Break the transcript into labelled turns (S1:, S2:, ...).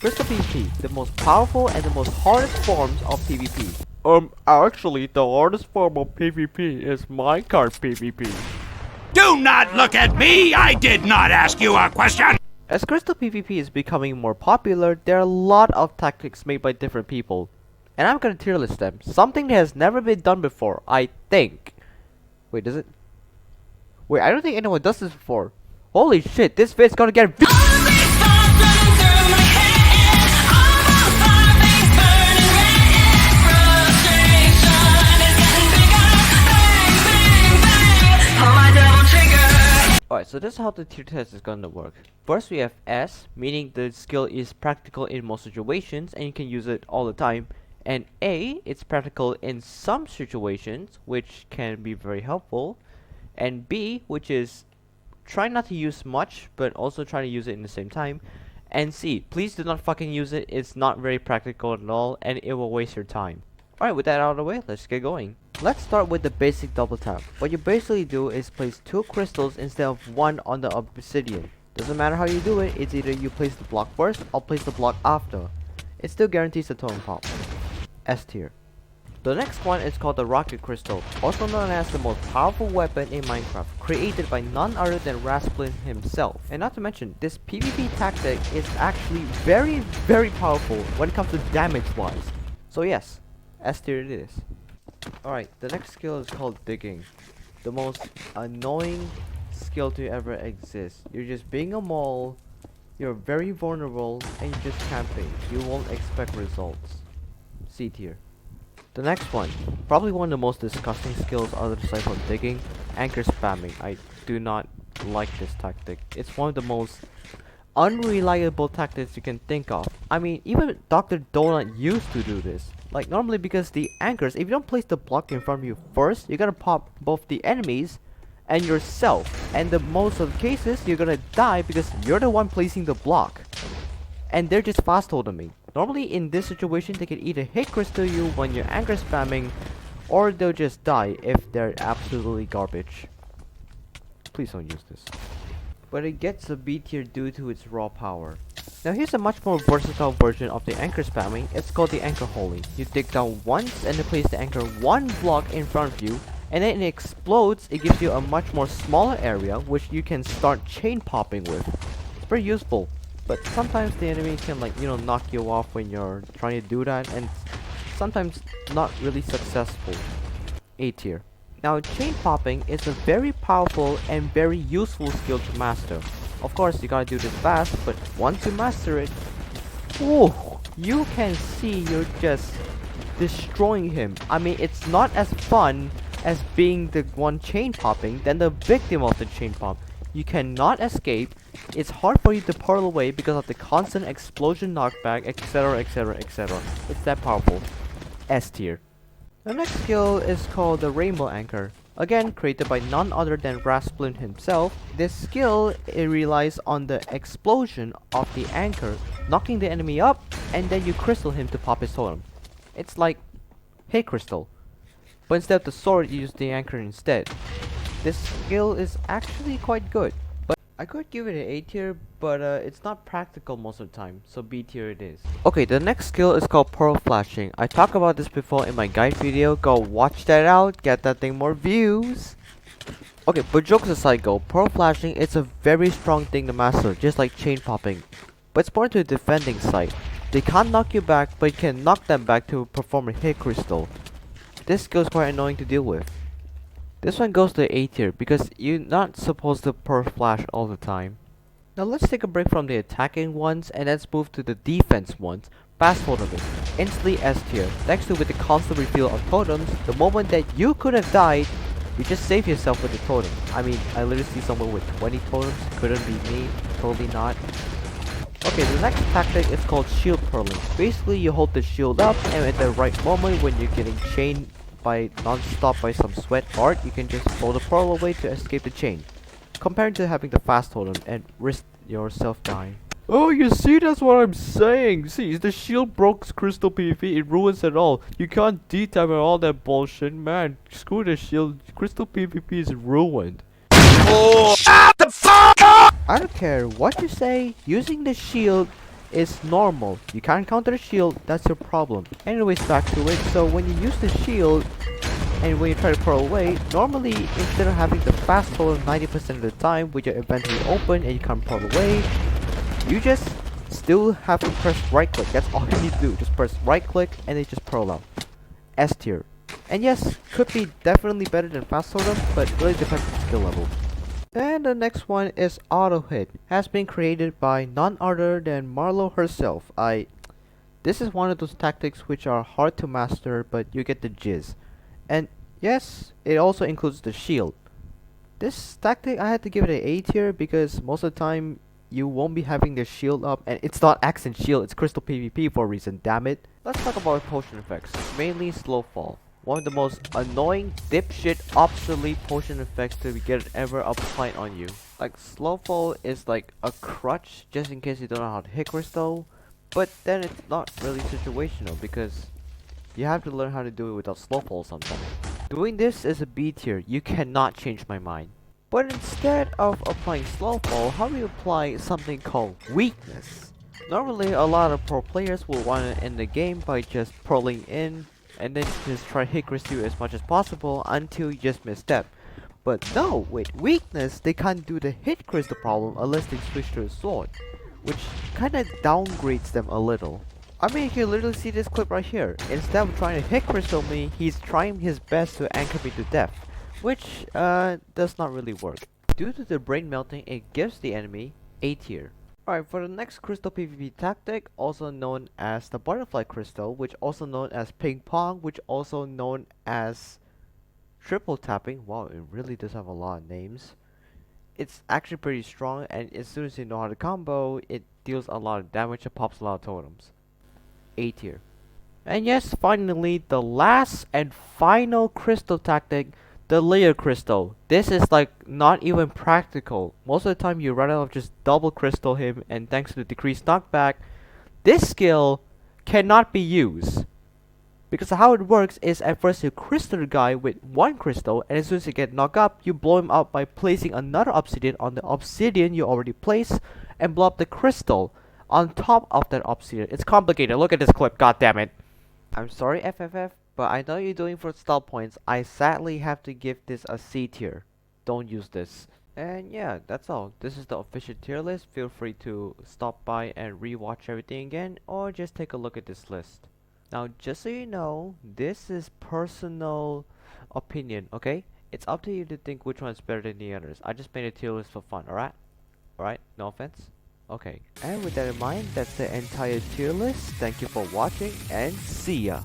S1: Crystal PvP, the most powerful and the most hardest forms of PvP.
S2: Actually, the hardest form of PvP is minecart PvP.
S3: Do not look at me! I did not ask you a question!
S1: As Crystal PvP is becoming more popular, there are a lot of tactics made by different people. And I'm gonna tier list them. Something that has never been done before, I think. Wait, does it? Wait, I don't think anyone does this before. Holy shit, this vid's gonna get Alright, so this is how the tier test is gonna work. First we have S, meaning the skill is practical in most situations and you can use it all the time. And A, it's practical in some situations, which can be very helpful. And B, which is try not to use much, but also try to use it in the same time. And C, please do not fucking use it, it's not very practical at all, and it will waste your time. Alright, with that out of the way, let's get going. Let's start with the basic double tap. What you basically do is place 2 crystals instead of 1 on the obsidian. Doesn't matter how you do it, it's either you place the block first or place the block after. It still guarantees a totem pop. S tier. The next one is called the Rocket Crystal, also known as the most powerful weapon in Minecraft, created by none other than Rasplin himself. And not to mention, this PvP tactic is actually very powerful when it comes to damage wise. So yes, S tier it is. Alright, the next skill is called Digging. The most annoying skill to ever exist. You're just being a mole, you're very vulnerable, and you're just camping. You won't expect results. C tier. The next one, probably one of the most disgusting skills other aside from digging, anchor spamming. I do not like this tactic. It's one of the most unreliable tactics you can think of. I mean, even Dr. Donut used to do this. Like normally because the anchors, if you don't place the block in front of you first, you're gonna pop both the enemies and yourself. And the most of the cases, you're gonna die because you're the one placing the block. And they're just fast toteming. Normally in this situation, they can either hit crystal you when you're anchor spamming, or they'll just die if they're absolutely garbage. Please don't use this. But it gets a B tier due to its raw power. Now here's a much more versatile version of the anchor spamming. It's called the anchor holy. You dig down once and then place the anchor 1 block in front of you, and then it explodes. It gives you a much more smaller area which you can start chain popping with. It's very useful. But sometimes the enemy can knock you off when you're trying to do that, and sometimes not really successful. A tier. Now chain popping is a very powerful and very useful skill to master. Of course you gotta do this fast, but once you master it, whoa, you can see you're just destroying him. I mean, it's not as fun as being the one chain popping than the victim of the chain pop. You cannot escape. It's hard for you to pearl away because of the constant explosion knockback, etc. It's that powerful. S tier. The next skill is called the Rainbow Anchor. Again, created by none other than Rasplin himself. This skill, it relies on the explosion of the anchor, knocking the enemy up, and then you crystal him to pop his totem. It's like hit crystal, but instead of the sword, you use the anchor instead. This skill is actually quite good, but I could give it an A tier, but it's not practical most of the time, so B tier it is. Okay, the next skill is called Pearl Flashing. I talked about this before in my guide video. Go watch that out, get that thing more views. Okay, but jokes aside go, Pearl Flashing is a very strong thing to master, just like chain popping. But it's more to the defending side. They can't knock you back, but you can knock them back to perform a hit crystal. This skill is quite annoying to deal with. This one goes to A tier because you're not supposed to Pearl Flash all the time. Now let's take a break from the attacking ones and let's move to the defense ones. Fast toteming. Instantly S tier. Thanks to with the constant refill of totems, the moment that you could have died, you just save yourself with the totem. I mean, I literally see someone with 20 totems. Couldn't be me. Totally not. Okay, the next tactic is called shield purling. Basically, you hold the shield up and at the right moment when you're getting chained by non-stop by some sweat art, you can just throw the pearl away to escape the chain, compared to having the fast totem and risk yourself dying.
S2: Oh, you see, that's what I'm saying. See, the shield broke crystal PvP, it ruins it all. You can't D-time and all that bullshit, man. Screw the shield, crystal PvP is ruined.
S3: Oh, shut the fuck up!
S1: I don't care what you say, using the shield is normal. You can't counter the shield, that's your problem. Anyways, back to it. So when you use the shield and when you try to pearl away, normally instead of having the fast total 90% of the time with your inventory open and you can't pearl away, you just still have to press right click. That's all you need to do. Just press right click and then just pearl out. S tier. And yes, could be definitely better than fast totem, but really depends on skill level. And the next one is auto hit. Has been created by none other than Marlo herself. This is one of those tactics which are hard to master, but you get the jizz. And yes, it also includes the shield. This tactic I had to give it an A tier because most of the time you won't be having the shield up, and it's not accent shield, it's crystal PvP for a reason, damn it. Let's talk about potion effects, mainly slow fall. One of the most annoying, dipshit, obsolete potion effects to get ever applied on you. Like, slow fall is like a crutch just in case you don't know how to hit crystal, but then it's not really situational because you have to learn how to do it without slow fall sometimes. Doing this is a B tier, you cannot change my mind. But instead of applying slow fall, how do you apply something called weakness? Normally, a lot of pro players will want to end the game by just pulling in and then just try to hit crystal as much as possible until you just misstep. But no, with weakness, they can't do the hit crystal problem unless they switch to a sword, which kinda downgrades them a little. I mean, you can literally see this clip right here. Instead of trying to hit crystal me, he's trying his best to anchor me to death, which does not really work. Due to the brain melting, it gives the enemy A tier. Alright, for the next crystal PvP tactic, also known as the butterfly crystal, which also known as ping pong, which also known as triple tapping. Wow, it really does have a lot of names. It's actually pretty strong, and as soon as you know how to combo, it deals a lot of damage and pops a lot of totems. A tier. And yes, finally, the last and final crystal tactic, the layer crystal. This is like not even practical. Most of the time you run out of just double crystal him, and thanks to the decreased knockback, this skill cannot be used. Because how it works is at first you crystal the guy with one crystal, and as soon as you get knocked up, you blow him up by placing another obsidian on the obsidian you already placed and blow up the crystal on top of that obsidian. It's complicated. Look at this clip, god damn it. I'm sorry FFF, but I know you're doing for style points. I sadly have to give this a C tier. Don't use this. And yeah, that's all. This is the official tier list. Feel free to stop by and rewatch everything again, or just take a look at this list. Now, just so you know, this is personal opinion, okay? It's up to you to think which one is better than the others. I just made a tier list for fun, alright? Alright, no offense? Okay, and with that in mind, that's the entire tier list. Thank you for watching, and see ya!